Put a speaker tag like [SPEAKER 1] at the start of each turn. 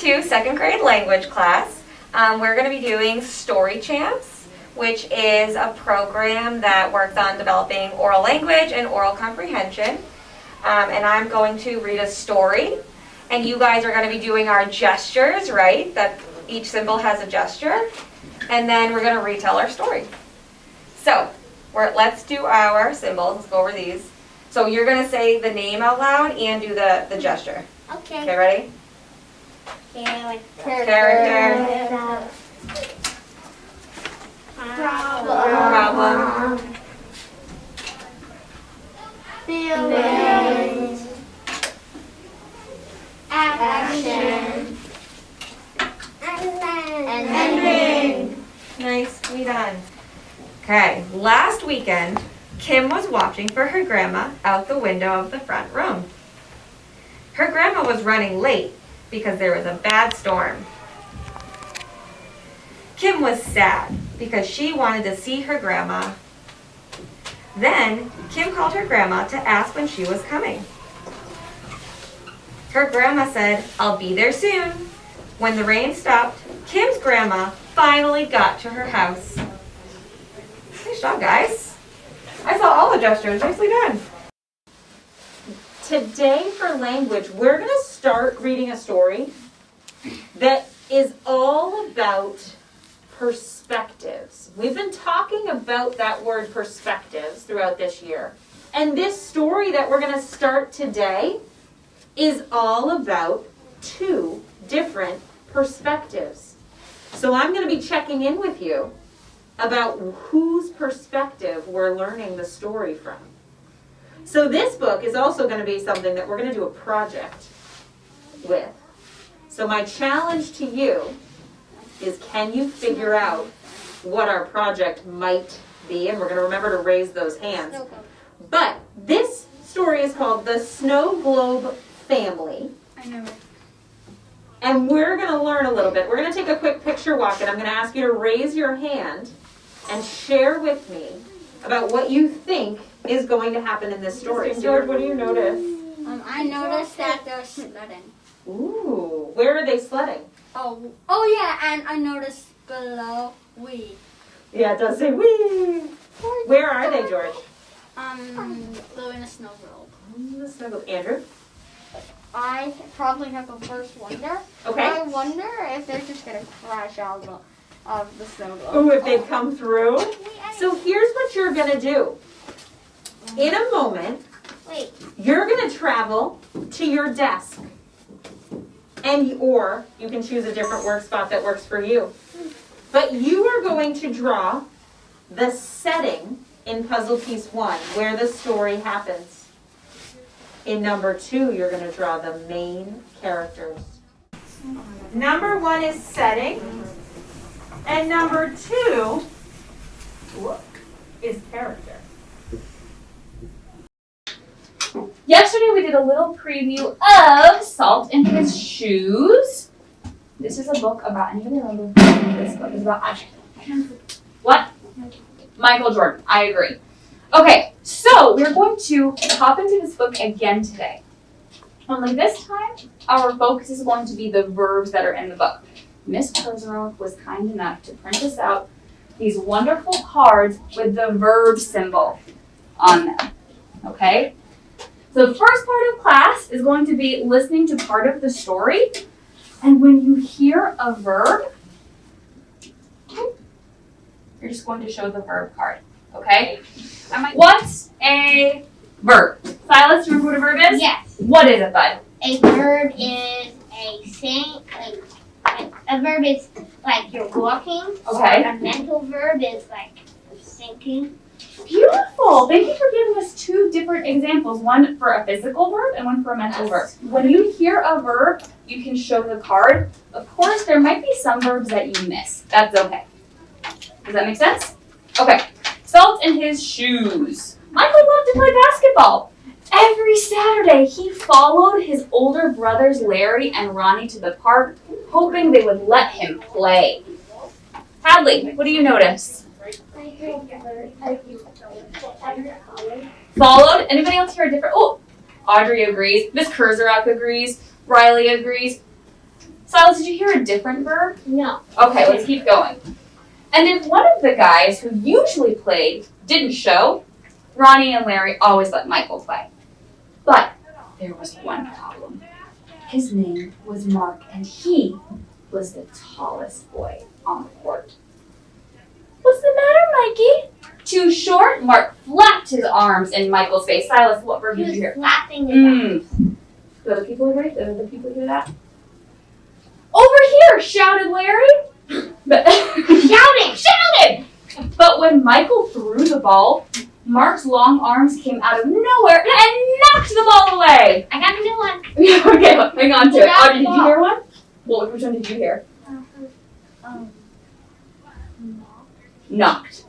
[SPEAKER 1] to second grade language class. We're going to be doing Story Champs, which is a program that works on developing oral language and oral comprehension. And I'm going to read a story, and you guys are going to be doing our gestures, right? That each symbol has a gesture, and then we're going to retell our story. So let's do our symbols. Let's go over these. So you're going to say the name out loud and do the gesture.
[SPEAKER 2] Okay.
[SPEAKER 1] Okay, ready? Character. Problem.
[SPEAKER 2] Feelings. Action. Ending.
[SPEAKER 1] Nicely done. Okay, last weekend, Kim was watching for her grandma out the window of the front room. Her grandma was running late because there was a bad storm. Kim was sad because she wanted to see her grandma. Then, Kim called her grandma to ask when she was coming. Her grandma said, "I'll be there soon." When the rain stopped, Kim's grandma finally got to her house. Nice job, guys. I saw all the gestures. Nicely done. Today for language, we're going to start reading a story that is all about perspectives. We've been talking about that word perspectives throughout this year. And this story that we're going to start today is all about two different perspectives. So I'm going to be checking in with you about whose perspective we're learning the story from. So this book is also going to be something that we're going to do a project with. So my challenge to you is, can you figure out what our project might be? And we're going to remember to raise those hands. But this story is called The Snow Globe Family.
[SPEAKER 2] I know it.
[SPEAKER 1] And we're going to learn a little bit. We're going to take a quick picture walk, and I'm going to ask you to raise your hand and share with me about what you think is going to happen in this story. George, what do you notice?
[SPEAKER 2] I noticed that they're sledding.
[SPEAKER 1] Ooh, where are they sledding?
[SPEAKER 2] Oh yeah, and I noticed below we.
[SPEAKER 1] Yeah, it does say wee. Where are they, George?
[SPEAKER 2] Blue in a snow globe.
[SPEAKER 1] In the snow globe. Andrew?
[SPEAKER 3] I probably have the first wonder.
[SPEAKER 1] Okay.
[SPEAKER 3] I wonder if they're just going to crash out of the snow globe.
[SPEAKER 1] Ooh, if they come through. So here's what you're going to do. In a moment, you're going to travel to your desk. Or you can choose a different work spot that works for you. But you are going to draw the setting in puzzle piece 1, where the story happens. In number 2, you're going to draw the main characters. Number 1 is setting. And number 2 is character.
[SPEAKER 4] Yesterday we did a little preview of Salt in His Shoes. This is a book about, anybody remember this book is about? What? Michael Jordan, I agree. Okay, so we're going to hop into this book again today. Only this time, our focus is going to be the verbs that are in the book. Miss Sari-Sarraf was kind enough to print us out these wonderful cards with the verb symbol on them. Okay? So the first part of class is going to be listening to part of the story. And when you hear a verb, you're just going to show the verb card. Okay? What's a verb? Silas, do you remember what a verb is?
[SPEAKER 3] Yes.
[SPEAKER 4] What is it, bud?
[SPEAKER 3] A verb is a verb is like you're walking.
[SPEAKER 4] Okay.
[SPEAKER 3] Or a mental verb is like thinking.
[SPEAKER 4] Beautiful. Thank you for giving us 2 different examples, one for a physical verb and one for a mental verb. When you hear a verb, you can show the card. Of course, there might be some verbs that you miss. That's okay. Does that make sense? Okay. Salt in his shoes. Michael loved to play basketball. Every Saturday, he followed his older brothers Larry and Ronnie to the park, hoping they would let him play. Hadley, what do you notice? Followed. Anybody else hear a different? Oh, Audrey agrees. Miss Sari-Sarraf agrees. Riley agrees. Silas, did you hear a different verb?
[SPEAKER 3] No.
[SPEAKER 4] Okay, let's keep going. And if one of the guys who usually played didn't show, Ronnie and Larry always let Michael play. But there was one problem. His name was Mark, and he was the tallest boy on the court. What's the matter, Mikey? Too short? Mark flapped his arms in Michael's face. Silas, what verb
[SPEAKER 3] He
[SPEAKER 4] did you hear?
[SPEAKER 3] was flapping it.
[SPEAKER 4] Do other people agree? Do other people hear that? Over here, shouted Larry. Shouted! But when Michael threw the ball, Mark's long arms came out of nowhere and knocked the ball away.
[SPEAKER 3] I got a new one.
[SPEAKER 4] Okay, hang on to it.
[SPEAKER 3] Knocked
[SPEAKER 4] Audrey, did you
[SPEAKER 3] ball.
[SPEAKER 4] hear one? Well, which one did you hear? Knocked.